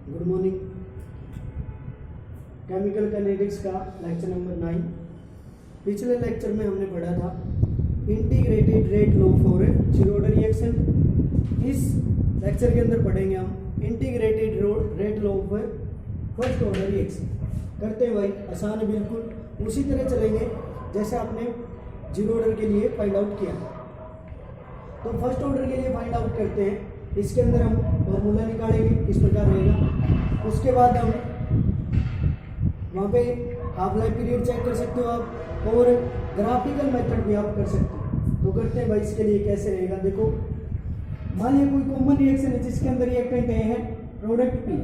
Good morning. Chemical kinetics का lecture number 9। पिछले lecture में हमने पढ़ा था integrated rate law for zero order reaction. इस लेक्चर के अंदर पढ़ेंगे हम integrated rate law for first order reaction. करते हैं भाई, आसान है बिल्कुल, उसी तरह चलेंगे जैसे आपने जीरो ऑर्डर के लिए फाइंड आउट किया। तो फर्स्ट ऑर्डर के लिए फाइंड आउट करते हैं। इसके अंदर हम फॉर्मूला निकालेंगे, इस प्रकार रहेगा। उसके बाद हम वहाँ पे हाफ लाइफ पीरियड चेक कर सकते हो आप, और ग्राफिकल मेथड भी आप कर सकते हो। तो करते हैं भाई, इसके लिए कैसे रहेगा। देखो, मान लिया कोई कॉमन रिएक्शन है जिसके अंदर रिएक्टेंट ए है प्रोडक्ट पी।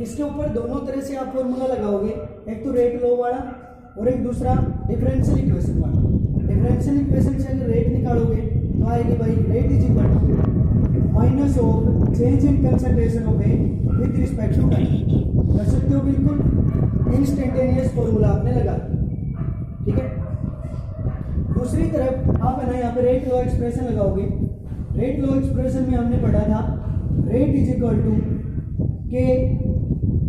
इसके ऊपर दोनों तरह से आप फॉर्मूला लगाओगे, एक तो रेट लॉ वाला और एक दूसरा डिफरेंशियल इक्वेशन वाला। डिफरेंशियल इक्वेशन से अगर रेट निकालोगे तो आएगी भाई rate is equal to minus of change in concentration of A with respect to time. कर सकते हो बिल्कुल, इंस्टेंटेनियस फॉर्मूला आपने लगा दिया, ठीक है। दूसरी तरफ आप है ना यहाँ पे रेट लॉ एक्सप्रेशन लगाओगे। रेट लॉ एक्सप्रेशन में हमने पढ़ा था rate is equal to K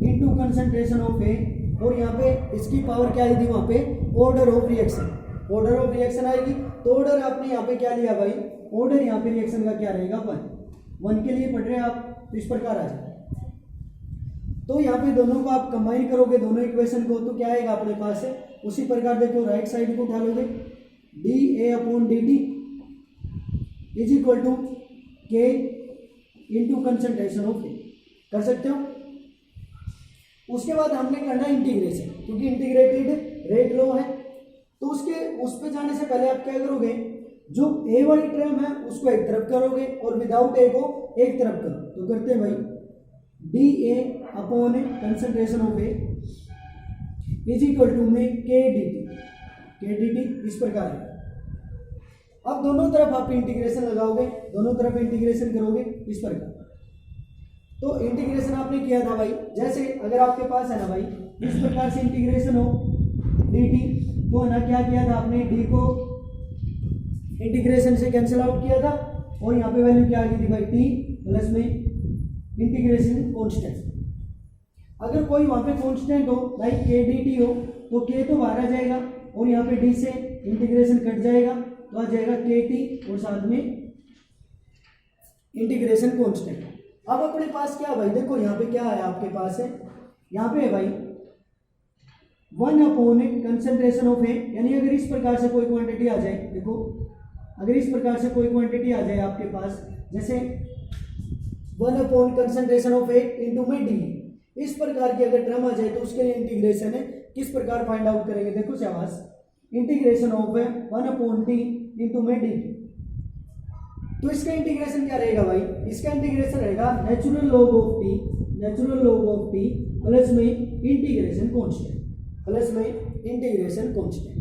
into concentration of ए, और यहाँ पे इसकी पावर क्या आई थी वहाँ पे, order of reaction. Order of reaction आएगी तो ऑर्डर आपने यहाँ पे क्या लिया भाई, ऑर्डर यहाँ पे रिएक्शन का क्या रहेगा, 1 के लिए पढ़ रहे हैं आप, तो इस प्रकार आ जाए। तो यहाँ पे दोनों को आप कंबाइन करोगे, दोनों इक्वेशन को, तो क्या आएगा अपने पास है। उसी प्रकार देखो, राइट साइड को उठा लोगे, D A upon D T is equal to K into concentration of A. कर सकते हो। उसके बाद हमने करना इंटीग्रेशन, क्योंकि इंटीग्रेटेड रेट लॉ है। तो उस पे जाने से पहले आप क्या करोगे, जो ए वाली टर्म है उसको एक तरफ करोगे और विदाउट ए को एक तरफ करो। तो करते हैं भाई, D A upon concentration of A is equal to में के डी टी इस प्रकार है। अब दोनों तरफ आप इंटीग्रेशन लगाओगे, दोनों तरफ इंटीग्रेशन करोगे इस प्रकार। तो इंटीग्रेशन आपने किया था भाई, जैसे अगर आपके पास है ना भाई इस प्रकार से इंटीग्रेशन हो डी टी, तो है ना क्या किया था आपने, डी को इंटीग्रेशन से कैंसिल आउट किया था, और यहाँ पे वैल्यू क्या आ गई थी भाई, टी प्लस में इंटीग्रेशन कांस्टेंट। अगर कोई वहाँ पे कांस्टेंट हो लाइक के डी टी हो, तो के तो बाहर आ जाएगा और यहाँ पे डी से इंटीग्रेशन कट जाएगा, तो आ जाएगा के टी और साथ में इंटीग्रेशन कांस्टेंट। अब अपने पास क्या भाई, देखो यहाँ पे क्या है आपके पास है, यहाँ पे है भाई 1 अपॉन कंसंट्रेशन ऑफ ए। यानी अगर इस प्रकार से कोई क्वांटिटी आ जाए, देखो अगर इस प्रकार से कोई क्वांटिटी आ जाए आपके पास, जैसे 1 upon concentration of A into में डी, इस प्रकार की अगर टर्म आ जाए तो उसके लिए इंटीग्रेशन है किस प्रकार फाइंड आउट करेंगे। देखो शाबाश, integration of 1 upon T into में डी। तो इसका इंटीग्रेशन क्या रहेगा भाई, इसका इंटीग्रेशन रहेगा natural log of T plus में इंटीग्रेशन कांस्टेंट।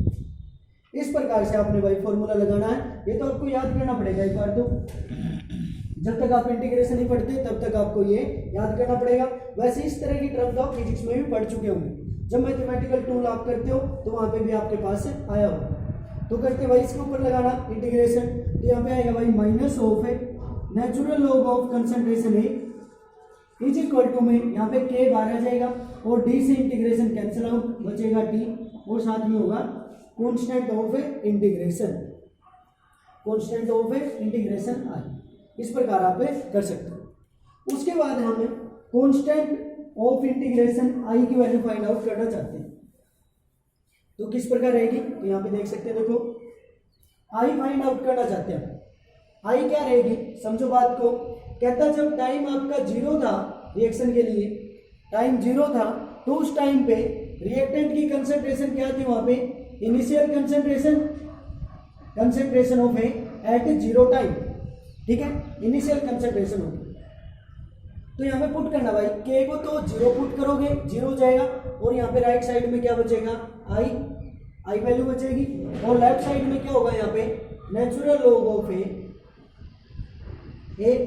इस प्रकार से आपने भाई फॉर्मूला लगाना है। ये तो आपको याद करना पड़ेगा एक बार, तो जब तक आप इंटीग्रेशन नहीं पढ़ते तब तक आपको ये याद करना पड़ेगा। वैसे इस तरह की टर्म तो आप फिजिक्स में भी पढ़ चुके होंगे, जब मैथमेटिकल टूल आप करते हो तो वहां पे भी आपके पास आया होगा। तो करते भाई इसके ऊपर लगाना इंटीग्रेशन, तो यहाँ पे आएगा भाई minus of natural log of concentration A is equal to में, यहाँ पे के बाहर आ जाएगा और डी से इंटीग्रेशन कैंसिल आउट, बचेगा टी, और साथ में होगा कांस्टेंट ऑफ इंटीग्रेशन आई। इस प्रकार आप कर सकते हो। उसके बाद हम कांस्टेंट ऑफ इंटीग्रेशन आई की वैल्यू फाइंड आउट करना चाहते हैं, तो किस प्रकार रहेगी, तो यहाँ पे देख सकते हैं। देखो आई फाइंड आउट करना चाहते हैं, आई क्या रहेगी, समझो बात को। कहता जब टाइम आपका 0 था रिएक्शन के लिए, टाइम 0 था, तो उस टाइम पे रिएक्टेंट की कंसंट्रेशन क्या थी वहां पे, initial concentration of A at 0 time, ठीक है, इनिशियल कंसंट्रेशन ऑफ। तो यहाँ पे पुट करना भाई, के को तो 0 पुट करोगे, 0 जाएगा, और यहाँ पे राइट साइड में क्या बचेगा, आई वैल्यू बचेगी, और लेफ्ट साइड में क्या होगा, यहाँ पे नेचुरल लॉग ऑफ ए,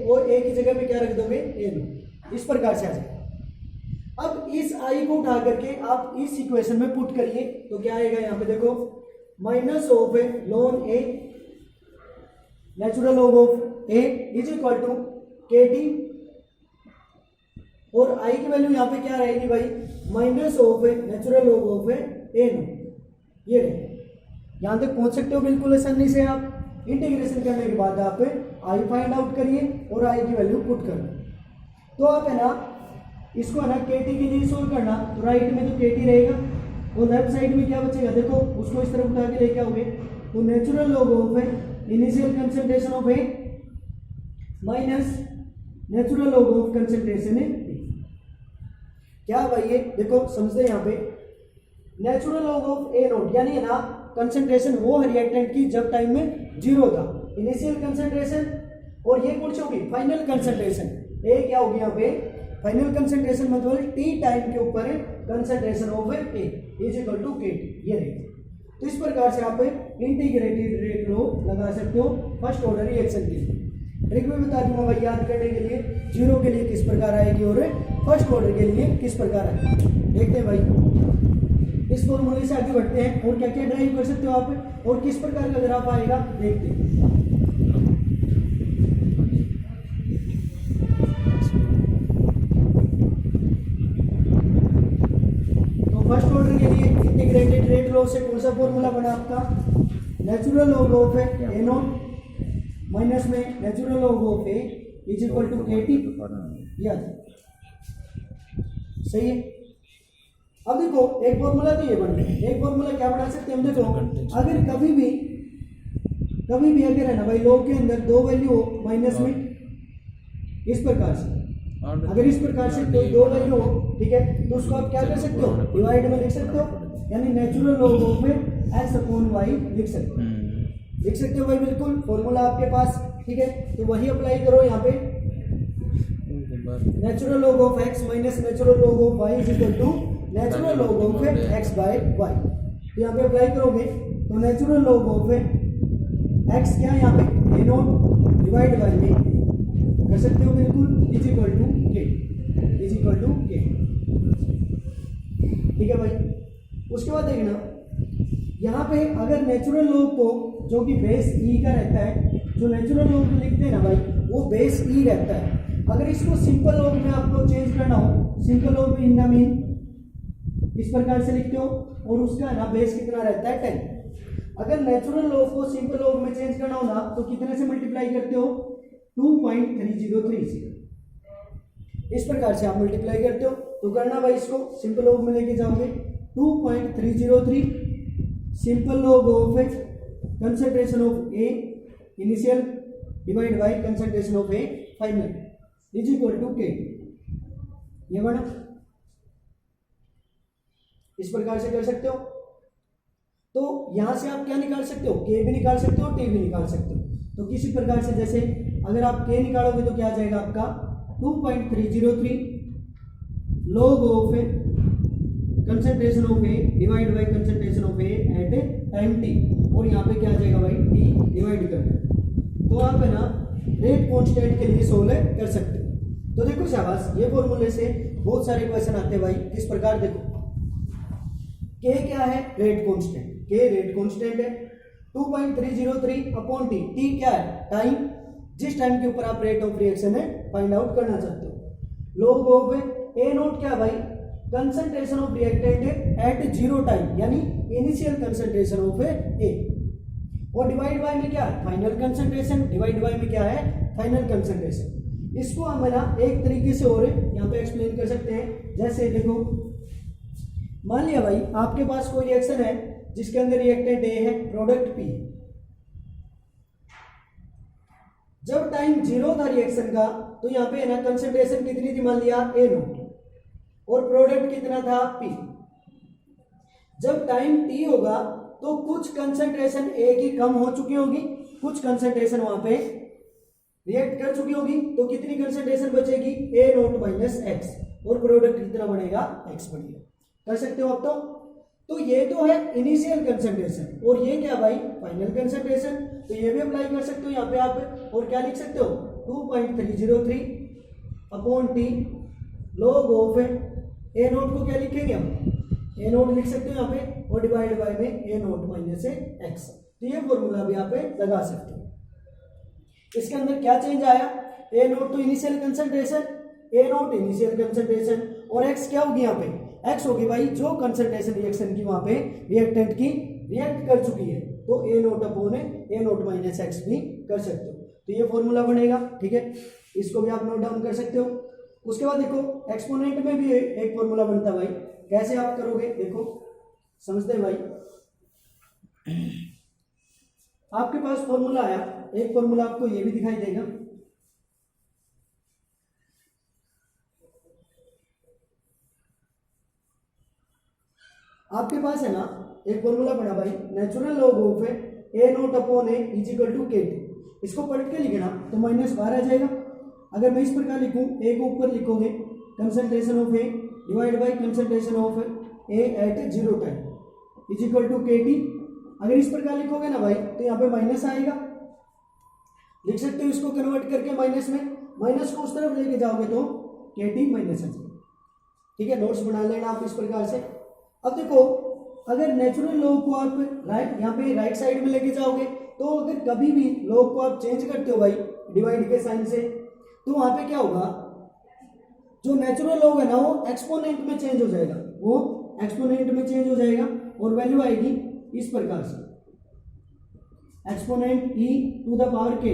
और ए की जगह में क्या रख दोगे, ए बी। इस प्रकार से आ जाएगा। अब इस आई को उठा करके आप इस इक्वेशन में पुट करिए, तो क्या आएगा यहाँ पे देखो, minus of ln A natural log of A is equal to K T और आई की वैल्यू यहाँ पे क्या रहेगी भाई, minus of natural log of A naught. ये रहे, यहाँ तक पहुंच सकते हो बिल्कुल आसानी से आप। इंटीग्रेशन करने के बाद आप आई फाइंड आउट करिए और आई की वैल्यू पुट कर दो। तो आप है ना इसको है ना केटी के लिए सोल्व करना, तो राइट में तो केटी रहेगा और लेफ्ट साइड में क्या बचेगा, देखो उसको इस तरफ उठा के लेके आओगे तो natural log of initial concentration of A minus natural log of concentration A. क्या भाई ये देखो समझते यहाँ पे, natural log of A naught यानी है ना कंसंट्रेशन वो है रिएक्टेंट की जब टाइम में 0 था, इनिशियल कंसंट्रेशन, और ये कौन सी होगी, फाइनल कंसंट्रेशन। ए क्या होगी यहाँ पे, फाइनल कंसंट्रेशन मतलब टी टाइम के ऊपर concentration of A is equal to K, ये रहेगी। तो इस प्रकार से आप इंटीग्रेटेड रेट लॉ लगा सकते हो फर्स्ट ऑर्डर रिएक्शन के लिए। ट्रिक में बता दूंगा भाई याद करने के लिए, जीरो के लिए किस प्रकार आएगी और फर्स्ट ऑर्डर के लिए किस प्रकार आएगी। देखते हैं भाई, इस फॉर्मूले से आगे बढ़ते हैं और क्या क्या ड्राइव कर सकते हो आप और किस प्रकार का ग्राफ आएगा देखते हैं। फर्स्ट ऑर्डर के लिए इंटीग्रेटेड रेट लॉ से कौन सा फॉर्मूला बना आपका, natural log of A naught minus में natural log of A is equal to K T, याद सही है। अब देखो एक फॉर्मूला तो ये बन गया, एक फॉर्मूला क्या बना सकते हैं हम, देखो अगर कभी भी अगर है ना भाई लॉग के अंदर दो वैल्यू हो माइनस में, इस प्रकार से अगर इस प्रकार से कोई दो वैल्यू हो, ठीक है, तो उसको आप क्या कर सकते हो, डिवाइड में लिख सकते हो, यानी natural log of X upon Y लिख सकते हो भाई, बिल्कुल फॉर्मूला आपके पास, ठीक है। तो वही अप्लाई करो यहाँ पे, natural log of X minus natural log of Y is equal to natural log of X by Y. तो यहाँ पे अप्लाई करोगे तो नेचुरल लॉग ऑफ एक्स क्या यहाँ पे ए नॉट डिवाइड बाय में कर सकते हो बिल्कुल, इज इक्वल टू के, ठीक है भाई। उसके बाद देखना यहाँ पे अगर नेचुरल लॉग को जो कि बेस ई का रहता है, जो नेचुरल लॉग को लिखते हैं ना भाई वो बेस ई रहता है। अगर इसको सिंपल लॉग में आपको चेंज करना हो, सिंपल लॉग में इन द मीन इस प्रकार से लिखते हो और उसका ना बेस कितना रहता है 10। अगर नेचुरल लॉग को सिंपल लॉग में चेंज करना हो ना तो कितने से मल्टीप्लाई करते हो, 2.303 से, इस प्रकार से आप मल्टीप्लाई करते हो। तो करना भाई इसको सिंपल लॉग में लेके जाओगे 2.303 simple log of concentration of A initial divide by concentration of A final is equal to K, ये बना। इस प्रकार से कर सकते हो। तो यहां से आप क्या निकाल सकते हो, के भी निकाल सकते हो, टी भी निकाल सकते हो। तो किसी प्रकार से जैसे अगर आप के निकालोगे तो क्या आ जाएगा आपका 2.303 log of concentration of A divide by concentration of A at time T, और यहाँ पे क्या आ जाएगा भाई टी डिवाइड कर। तो आप है ना रेट कांस्टेंट के लिए सोल्व कर सकते हो। तो देखो शाबाश, ये फॉर्मूले से बहुत सारे क्वेश्चन आते हैं भाई। किस प्रकार देखो, के क्या है, रेट कांस्टेंट, के रेट कांस्टेंट है 2.303 अपॉन टी, टी क्या है टाइम, जिस टाइम के ऊपर आप रेट ऑफ रिएक्शन है फाइंड आउट करना चाहते हो। लॉग ऑफ ए नोट क्या भाई, concentration of reactant eight zero time यानी इनिशियल कंसंट्रेशन ऑफ ए, और डिवाइड बाय में क्या है फाइनल कंसंट्रेशन, डिवाइड बाय में क्या है फाइनल कंसंट्रेशन। इसको हम ना एक तरीके से और यहाँ पे एक्सप्लेन कर सकते हैं। जैसे देखो मान लिया भाई आपके पास कोई रिएक्शन है जिसके अंदर रिएक्टेंट ए है, प्रोडक्ट पी। जब टाइम जीरो था रिएक्शन का तो यहाँ पे ना कंसंट्रेशन कितनी थी, मान लिया ए नोट, और प्रोडक्ट कितना था पी। जब टाइम टी होगा तो कुछ कंसंट्रेशन ए की कम हो चुकी होगी, कुछ कंसंट्रेशन वहां पे रिएक्ट कर चुकी होगी, तो कितनी कंसंट्रेशन बचेगी ए नोट माइनस एक्स, और प्रोडक्ट कितना बनेगा एक्स बनेगा। कर सकते हो आप। तो ये तो है इनिशियल कंसंट्रेशन, और ये क्या भाई फाइनल कंसंट्रेशन। तो ये भी अप्लाई कर सकते हो यहाँ पे आप, और क्या लिख सकते हो 2.303 upon T log of A note को क्या लिखेंगे हम, ए नोट लिख सकते हो यहाँ पे, और डिवाइड बाय में ए नोट माइनस एक्स। तो ये फॉर्मूला भी यहाँ पे लगा सकते हो। इसके अंदर क्या चेंज आया, ए नोट तो इनिशियल कंसंट्रेशन, ए नोट इनिशियल कंसंट्रेशन, और एक्स क्या होगी यहाँ पे, एक्स होगी भाई जो कंसंट्रेशन रिएक्शन की वहां पे रिएक्टेंट की रिएक्ट कर चुकी है, तो A naught upon A naught minus x भी कर सकते हो। तो ये फॉर्मूला बनेगा, ठीक है, इसको भी आप नोट डाउन कर सकते हो। उसके बाद देखो एक्सपोनेंट में भी एक फॉर्मूला बनता है भाई, कैसे आप करोगे, देखो समझते हैं भाई। आपके पास फॉर्मूला आया, एक फॉर्मूला आपको ये भी दिखाई देगा, आपके पास है ना एक फॉर्मूला बना भाई, natural log of A naught upon A is equal to K T. इसको पलट के लिखना तो माइनस बाहर आ जाएगा। अगर मैं इस प्रकार लिखूं, ए को ऊपर लिखोगे concentration of A divide by concentration of A at zero time is equal to K T. अगर इस प्रकार लिखोगे ना भाई तो यहाँ पे माइनस आएगा, लिख सकते हो इसको कन्वर्ट करके माइनस में, माइनस को उस तरफ लेके जाओगे तो के टी माइनस आ जाएगा, ठीक है। नोट्स बना लेना आप इस प्रकार से। अब देखो अगर नेचुरल लॉग को आप राइट यहाँ पे राइट साइड में लेके जाओगे, तो अगर कभी भी लॉग को आप चेंज करते हो भाई डिवाइड के साइन से, तो वहां पे क्या होगा, जो नेचुरल लॉग है ना वो एक्सपोनेंट में चेंज हो जाएगा, वो एक्सपोनेंट में चेंज हो जाएगा और वैल्यू आएगी इस प्रकार से, exponent E to the power K,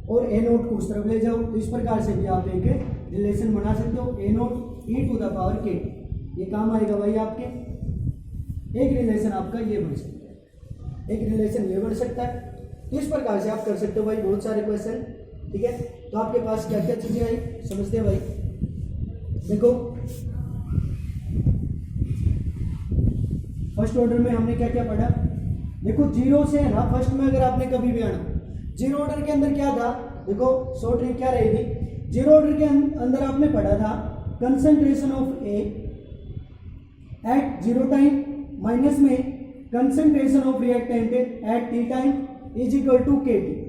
और ए नोट को उस तरफ ले जाओ तो इस प्रकार से भी आप एक रिलेशन बना सकते हो, A naught E to the power K. ये काम आएगा भाई आपके, एक रिलेशन आपका ये बन सकता है, एक रिलेशन ये बन सकता है। तो इस प्रकार से आप कर सकते हो भाई बहुत सारे क्वेश्चन, ठीक है। तो आपके पास क्या क्या चीजें आई समझते हैं भाई। देखो फर्स्ट ऑर्डर में हमने क्या क्या पढ़ा, देखो जीरो से है ना फर्स्ट में अगर आपने कभी भी आना, जीरो ऑर्डर के अंदर क्या था, देखो शॉर्ट ट्रिक क्या रहेगी, जीरो ऑर्डर के अंदर आपने पढ़ा था concentration of A at zero time minus में concentration of reactant at T time is equal to K T.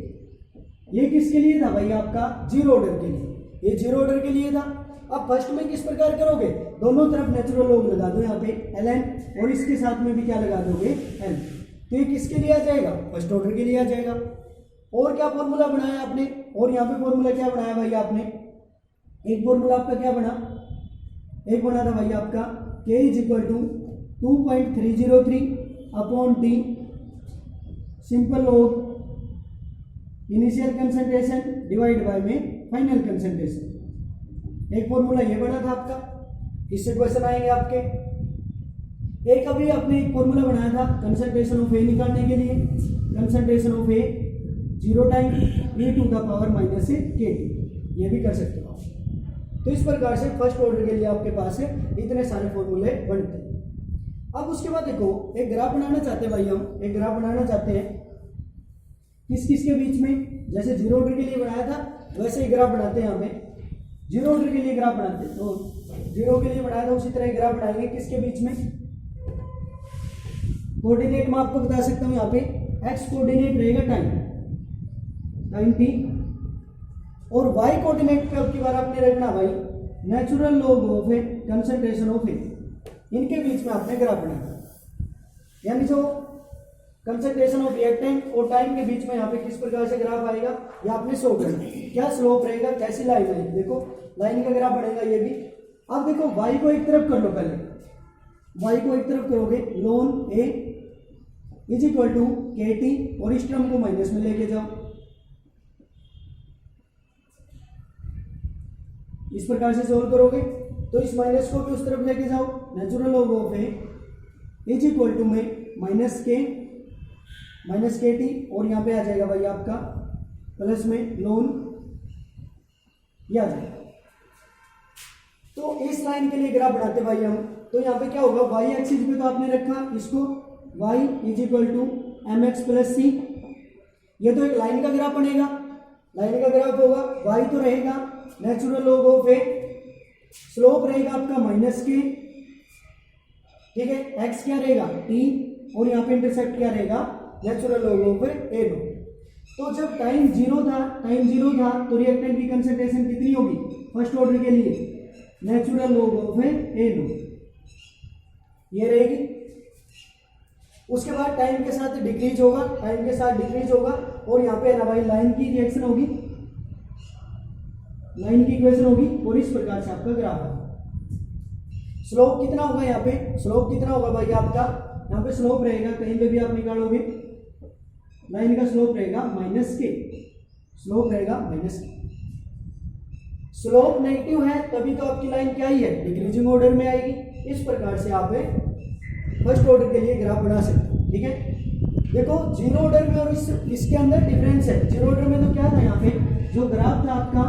ये किसके लिए था भाई, आपका जीरो ऑर्डर के लिए, ये जीरो ऑर्डर के लिए था। अब फर्स्ट में किस प्रकार करोगे, दोनों तरफ नेचुरल लॉग लगा दो यहाँ पे ln, और इसके साथ में भी क्या लगा दोगे n, तो ये किसके लिए आ जाएगा, फर्स्ट ऑर्डर के लिए आ जाएगा। और क्या फॉर्मूला बनाया आपने, और यहाँ पे फॉर्मूला क्या बनाया भाई आपने, एक फॉर्मूला आपका क्या बना, एक बना था भाई आपका k is equal to 2.303 upon T simple log initial concentration divide by में फाइनल कंसंट्रेशन। एक फॉर्मूला ये बना था आपका, इससे क्वेश्चन आएंगे आपके। एक अभी आपने एक फॉर्मूला बनाया था कंसंट्रेशन ऑफ ए निकालने के लिए, concentration of A zero time e to the power minus K T, ये भी कर सकते हो आप। तो इस प्रकार से फर्स्ट ऑर्डर के लिए आपके पास है इतने सारे फॉर्मूले बनते हैं। अब उसके बाद देखो एक ग्राफ बनाना चाहते हैं भाई, हम एक ग्राफ बनाना चाहते हैं किस किस के बीच में, जैसे जीरो ऑर्डर के लिए बनाया था वैसे ही ग्राफ बनाते हैं। यहाँ पे जीरो ऑर्डर के लिए ग्राफ बनाते हैं, तो जीरो के लिए बनाया था उसी तरह ग्राफ बनाएंगे किसके बीच में, कोऑर्डिनेट मैं आपको बता सकता हूँ यहाँ पे एक्स कोऑर्डिनेट रहेगा टाइम टी, और वाई कोऑर्डिनेट पे अब की बार आपने रखना भाई natural log of A concentration of A, इनके बीच में आपने ग्राफ बनाना, यानी जो कंसंट्रेशन ऑफ रिएक्टेंट और टाइम के बीच में यहाँ पे किस प्रकार से ग्राफ आएगा ये आपने शो करना, क्या स्लोप रहेगा, कैसी लाइन आएगी, देखो लाइन का ग्राफ बनेगा ये भी। अब देखो y को एक तरफ कर लो, पहले y को एक तरफ करोगे ln a is equal to K T, और इस टर्म को माइनस में लेके जाओ, इस प्रकार से सोल्व करोगे तो इस माइनस को भी उस तरफ लेके जाओ, natural log of A is equal to में माइनस के टी, और यहाँ पे आ जाएगा भाई आपका प्लस में लोन ये आ जाएगा। तो इस लाइन के लिए ग्राफ बनाते भाई हम, तो यहाँ पे क्या होगा वाई एक्सिस पे तो आपने रखा इसको y is equal to M X plus C, ये तो एक लाइन का ग्राफ बनेगा, लाइन का ग्राफ होगा, y तो रहेगा natural log of A, slope रहेगा आपका माइनस के, ठीक है, x क्या रहेगा t, और यहाँ पे इंटरसेप्ट क्या रहेगा natural log of A naught. तो जब टाइम जीरो था तो रिएक्टेंट की कंसंट्रेशन कितनी होगी फर्स्ट ऑर्डर के लिए, natural log of A naught ये रहेगी। उसके बाद टाइम के साथ डिक्रीज होगा, और यहाँ पे ना भाई लाइन की रिएक्शन होगी, लाइन की इक्वेशन होगी और इस प्रकार से आपका ग्राफ होगा। स्लोप कितना होगा यहाँ पे, स्लोप कितना होगा भाई आपका, यहाँ पे स्लोप रहेगा, कहीं पे भी आप निकालोगे लाइन का स्लोप रहेगा माइनस के, स्लोप रहेगा माइनस के। स्लोप नेगेटिव है तभी तो आपकी लाइन क्या ही है, डिक्रीजिंग ऑर्डर में आएगी। इस प्रकार से आप फर्स्ट ऑर्डर के लिए ग्राफ बना सकते हैं। ठीक है, देखो जीरो ऑर्डर में और इसके अंदर डिफरेंस है। जीरो ऑर्डर में तो क्या था, यहाँ पे जो ग्राफ था आपका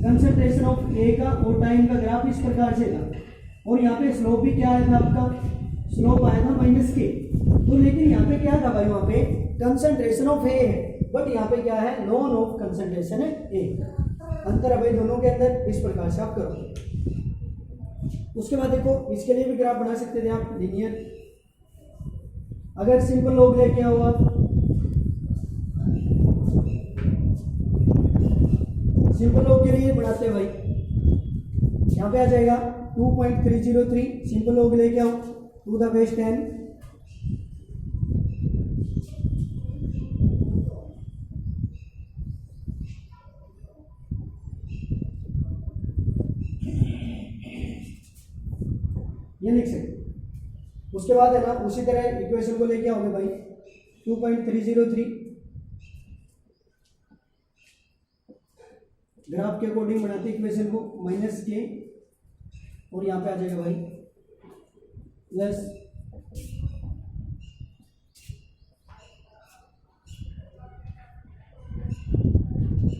कंसंट्रेशन ऑफ ए का और टाइम का ग्राफ इस प्रकार से था, और यहाँ पे स्लोप भी क्या आया था आपका, स्लोप आया था माइनस के। तो लेकिन यहाँ पे क्या था भाई, वहाँ पे कंसंट्रेशन ऑफ ए है, बट यहाँ पे क्या है, लॉन ऑफ कंसंट्रेशन है ए। अंतर है भाई दोनों के अंदर। इस प्रकार से आप करो। उसके बाद देखो इसके लिए भी ग्राफ बना सकते थे आप लीनियर। अगर सिंपल लॉग लेके आओ आप, सिंपल लॉग के लिए बनाते हैं भाई, यहाँ पे आ जाएगा 2.303, सिंपल लॉग लेके आओ टू द बेस 10, ये लिख सकते। उसके बाद है ना उसी तरह इक्वेशन को लेके आओगे भाई 2.303, ग्राफ के अकॉर्डिंग बनाते इक्वेशन को, माइनस के और यहाँ पे आ जाएगा भाई प्लस,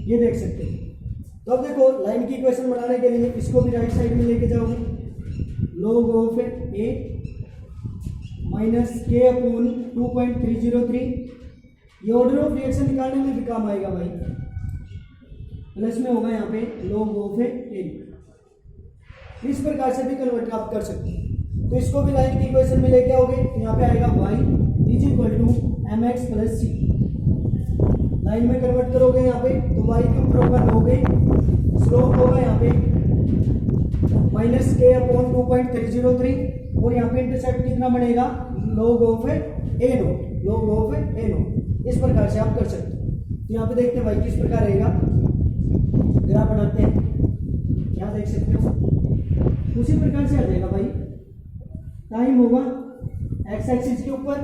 ये देख सकते हैं। तो अब देखो लाइन की इक्वेशन बनाने के लिए इसको भी राइट साइड में लेके जाओगे, log ऑफ ए माइनस के अपॉन 2.303, ये ऑर्डर ऑफ रिएक्शन निकालने में भी काम आएगा भाई। प्लस में होगा यहाँ पे log ऑफ ए। इस प्रकार से भी कन्वर्ट आप कर सकते हैं। तो इसको भी लाइन की इक्वेशन में लेके आओगे तो यहाँ पे आएगा y is equal to M X plus C. Line में कन्वर्ट करोगे यहाँ पे तो y के ऊपर होगा log ए, स्लोप होगा यहाँ पे माइनस के अपॉन 2.303, और यहाँ पे इंटरसेप्ट कितना बनेगा, log of A note, log of A note. इस प्रकार से आप कर सकते हो। तो यहाँ पे देखते हैं भाई किस प्रकार रहेगा, ग्राफ बनाते हैं, यहाँ देख सकते हो उसी प्रकार से आ जाएगा भाई। टाइम होगा एक्स एक्सिस के ऊपर,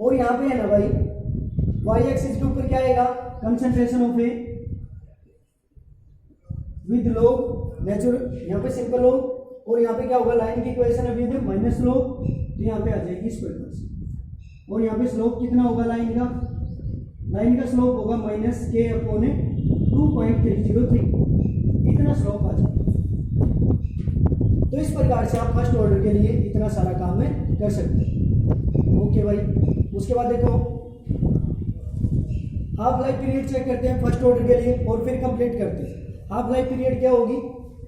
और यहाँ पे है ना भाई वाई एक्सिस के ऊपर क्या आएगा, concentration of A with log natural, यहाँ पे सिंपल log, और यहाँ पे क्या होगा, लाइन की इक्वेशन है विद माइनस log, तो यहाँ पे आ जाएगी इस प्रकार से। और यहाँ पे स्लोप कितना होगा लाइन का स्लोप होगा माइनस के अपॉन 2.303, इतना स्लोप आ जाएगा। तो इस प्रकार से आप फर्स्ट ऑर्डर के लिए इतना सारा काम है कर सकते हैं। ओके भाई, उसके बाद देखो हाफ लाइफ पीरियड चेक करते हैं फर्स्ट ऑर्डर के लिए और फिर कंप्लीट करते हैं। हाफ लाइफ पीरियड क्या होगी,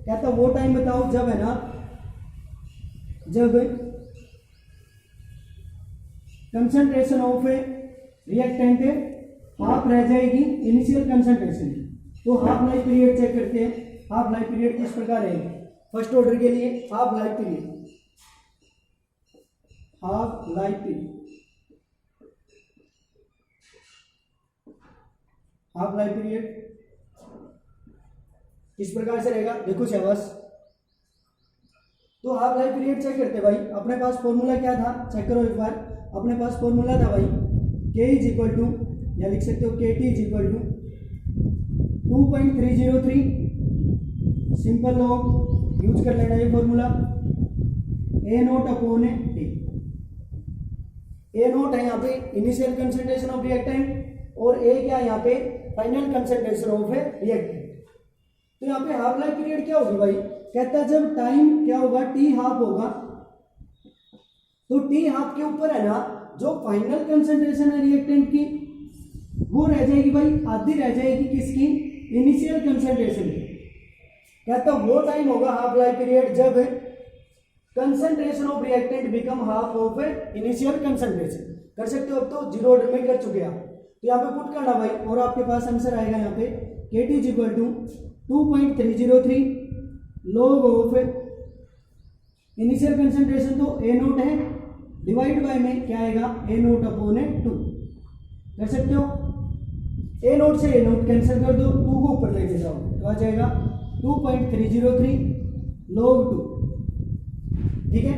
कहता वो टाइम बताओ जब है ना, जब कंसंट्रेशन ऑफ रिएक्टेंट हाफ रह जाएगी इनिशियल कंसंट्रेशन। तो हाफ लाइफ पीरियड चेक करते हैं। हाफ लाइफ पीरियड किस प्रकार रहेगी फर्स्ट ऑर्डर के लिए, half life period, half life period, half life period किस प्रकार से रहेगा, देखो शहबाज। तो हाफ लाइफ पीरियड चेक करते भाई, अपने पास फॉर्मूला क्या था, चेक करो एक बार। अपने पास फॉर्मूला था भाई के इज इक्वल टू, या लिख सकते हो K T is equal to 2.303, simple log use कर लेना ये formula, A naught upon T. A naught है यहाँ पे इनिशियल कंसंट्रेशन ऑफ रिएक्टेंट, और ए क्या है यहाँ पे फाइनल कंसंट्रेशन ऑफ रिएक्टेंट। तो यहाँ पे हाफ लाइफ पीरियड क्या होगी भाई, कहता है जब टाइम क्या होगा, टी हाफ होगा, तो टी हाफ के ऊपर है ना जो फाइनल कंसंट्रेशन है रिएक्टेंट की वो रह जाएगी भाई, आधी रह जाएगी किसकी, इनिशियल कंसंट्रेशन की। कहता वो टाइम होगा हाफ लाइफ पीरियड जब concentration of reactant become half of initial concentration. कर सकते हो, अब तो जीरो ऑर्डर में कर चुके आप, तो यहाँ पे पुट करना भाई, और आपके पास आंसर आएगा यहाँ पे K T is equal to 2.303 log of initial concentration तो ए नोट है, डिवाइड बाय में क्या आएगा, ए नोट अपॉन 2। कर सकते हो, ए नोट से ए नोट कैंसिल कर दो, 2 को ऊपर लेके जाओ, तो आ जाएगा 2.303 log 2, ठीक है।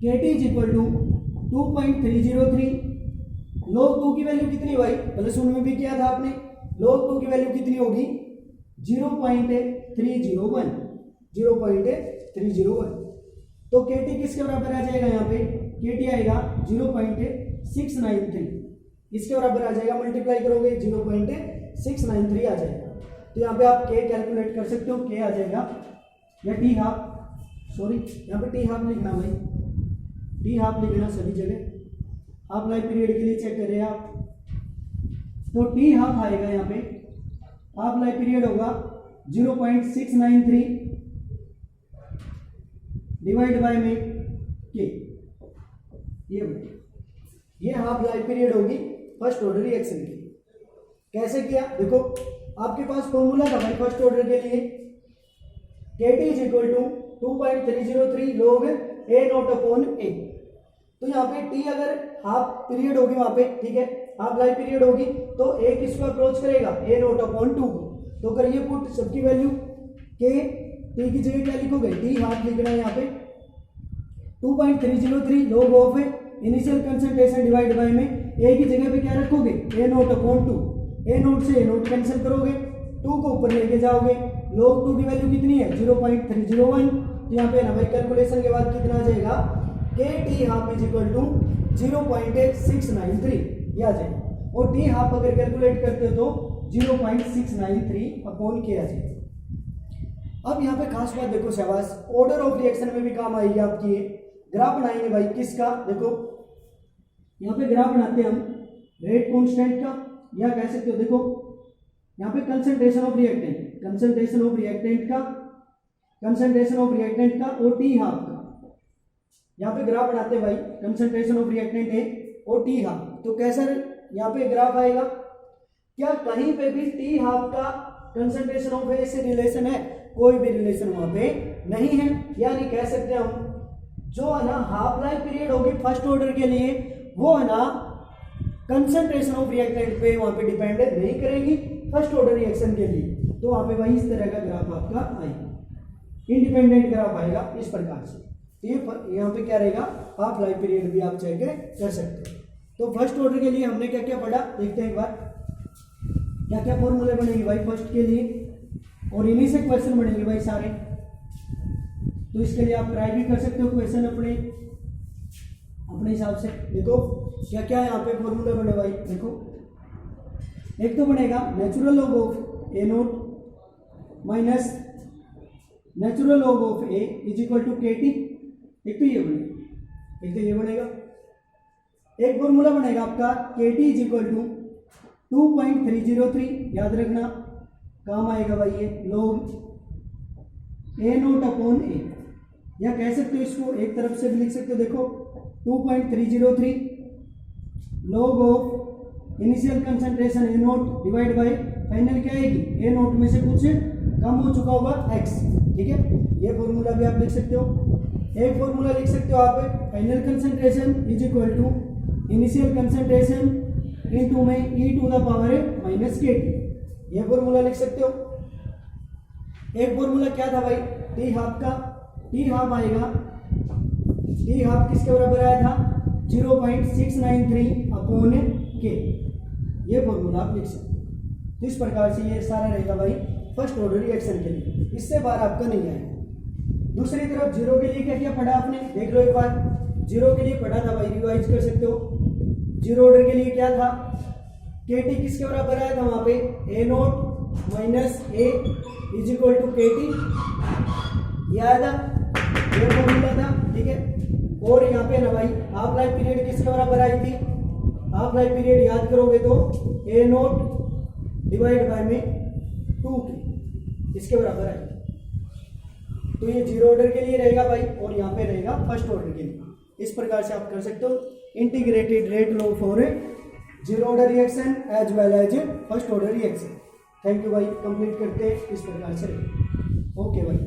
KT is equal to 2.303 log 2 की वैल्यू कितनी भाई, प्लस 1 में भी किया था आपने। log 2 की वैल्यू कितनी होगी 0.301, 0.301। तो KT किसके बराबर आ जाएगा, यहाँ पे KT आएगा 0.693, इसके बराबर आ जाएगा, मल्टीप्लाई करोगे 0.693 आ जाएगा। तो यहाँ पे आप K कैलकुलेट कर सकते हो, K आ जाएगा, या T हाफ, सॉरी यहाँ पे T हाफ लिखना भाई, T हाफ लिखना सभी जगह। आप लाइफ पीरियड के लिए चेक करें आप, तो T हाफ आएगा यहाँ पे, हाफ लाइफ पीरियड होगा 0.693 डिवाइड बाय में K, ये हाफ लाइफ पीरियड होगी फर्स्ट ऑर्डर रिएक्शन की। कैसे किया, देखो आपके पास फॉर्मूला था भाई फर्स्ट ऑर्डर के लिए, KT is equal to 2.303 log A naught upon A। तो यहाँ पे T अगर हाफ पीरियड होगी वहां पे, ठीक है, हाफ लाइफ पीरियड होगी, तो A किसको अप्रोच करेगा, A नॉट अपॉन 2 को। तो करिए पुट सबकी वैल्यू, K T की जगह क्या लिखोगे, T हाफ लिखना है यहाँ पे 2.303 log of initial concentration divide by में A की जगह पे क्या रखोगे, A naught upon 2, A not से A नॉट कैंसिल करोगे, 2 को ऊपर लेके जाओगे, log 2 की वैल्यू कितनी है 0.301। तो यहाँ पे ना भाई कैलकुलेशन के बाद कितना आ जाएगा, KT half is equal to 0.693 ये आ जाएगा। और T हाफ अगर कैलकुलेट करते हो तो 0.693 अपॉन K आ जाएगा। अब यहाँ पे खास बात देखो शाबाश, ऑर्डर ऑफ रिएक्शन में भी काम आएगी आपकी। ग्राफ बनाएंगे भाई किसका, देखो यहाँ पे ग्राफ बनाते हैं हम रेट कांस्टेंट का, या कह सकते हो देखो यहाँ पे concentration of reactant, concentration of reactant का, कंसंट्रेशन ऑफ रिएक्टेंट का और T हाफ का। यहाँ पे ग्राफ बनाते हैं भाई, कंसंट्रेशन ऑफ रिएक्टेंट है और T हाफ। तो कैसा यहाँ पे ग्राफ आएगा, क्या कहीं पे भी T हाफ का कंसंट्रेशन ऑफ ए से रिलेशन है, कोई भी रिलेशन वहां पे नहीं है। यानी कह सकते हैं हम, जो है ना हाफ लाइफ पीरियड होगी फर्स्ट ऑर्डर के लिए, वो है ना कंसंट्रेशन ऑफ रिएक्टेंट पे वहां पे डिपेंड नहीं करेगी फर्स्ट ऑर्डर रिएक्शन के लिए। तो वहां पे वही इस तरह का ग्राफ आपका आएगा, इंडिपेंडेंट ग्राफ आएगा इस प्रकार से। ये यहाँ पे क्या रहेगा, हाफ लाइफ पीरियड भी आप चेक कर सकते हो। तो फर्स्ट ऑर्डर के लिए हमने क्या क्या पढ़ा, देखते हैं एक बार क्या क्या फॉर्मूले बनेंगे भाई फर्स्ट के लिए, और इन्हीं से क्वेश्चन बनेंगे भाई सारे। तो इसके लिए आप ट्राई भी कर सकते हो क्वेश्चन अपने हिसाब से। देखो क्या क्या यहाँ पे फॉर्मूला बने भाई, देखो एक तो बनेगा natural log of A naught minus natural log of A is equal to KT, एक तो ये बनेगा, एक तो ये बनेगा। एक फॉर्मूला बनेगा आपका KT इज इक्वल टू 2.303, याद रखना काम आएगा भाई ये log A naught upon A, या कह सकते हो इसको एक तरफ से भी लिख सकते हो, देखो 2.303 log of initial concentration A note divide by final क्या आएगी, A नोट में से कुछ कम हो चुका होगा X, ठीक है। ये फॉर्मूला भी आप लिख सकते हो। एक फॉर्मूला लिख सकते हो आप, final concentration is equal to initial concentration into में e to the power minus KT, ये फॉर्मूला लिख सकते हो। एक फॉर्मूला क्या था भाई T हाफ का, T हाफ आएगा, T हाफ किसके बराबर आया था 0.693 अपॉन K, ये फॉर्मूला आप लिख सकते हो। तो इस प्रकार से ये सारा रहेगा भाई फर्स्ट ऑर्डर रिएक्शन के लिए, इससे बाहर आपका नहीं आएगा। दूसरी तरफ जीरो के लिए क्या क्या पढ़ा आपने, देख लो एक बार। जीरो के लिए पढ़ा था भाई, रिवाइज कर सकते हो। जीरो ऑर्डर के लिए क्या था, KT किसके बराबर आया था वहां पे, A naught minus A is equal to KT, ये आया था, ये फॉर्मूला था, ठीक है। और यहाँ पे ना भाई हाफ लाइफ पीरियड किसके बराबर आई थी, हाफ लाइफ पीरियड याद करोगे तो A नोट डिवाइड बाय में 2K, इसके बराबर आई। तो ये जीरो ऑर्डर के लिए रहेगा भाई, और यहाँ पे रहेगा फर्स्ट ऑर्डर के लिए। इस प्रकार से आप कर सकते हो integrated rate law for zero order reaction as well as first order reaction. Thank you भाई, कंप्लीट करते इस प्रकार से। ओके भाई।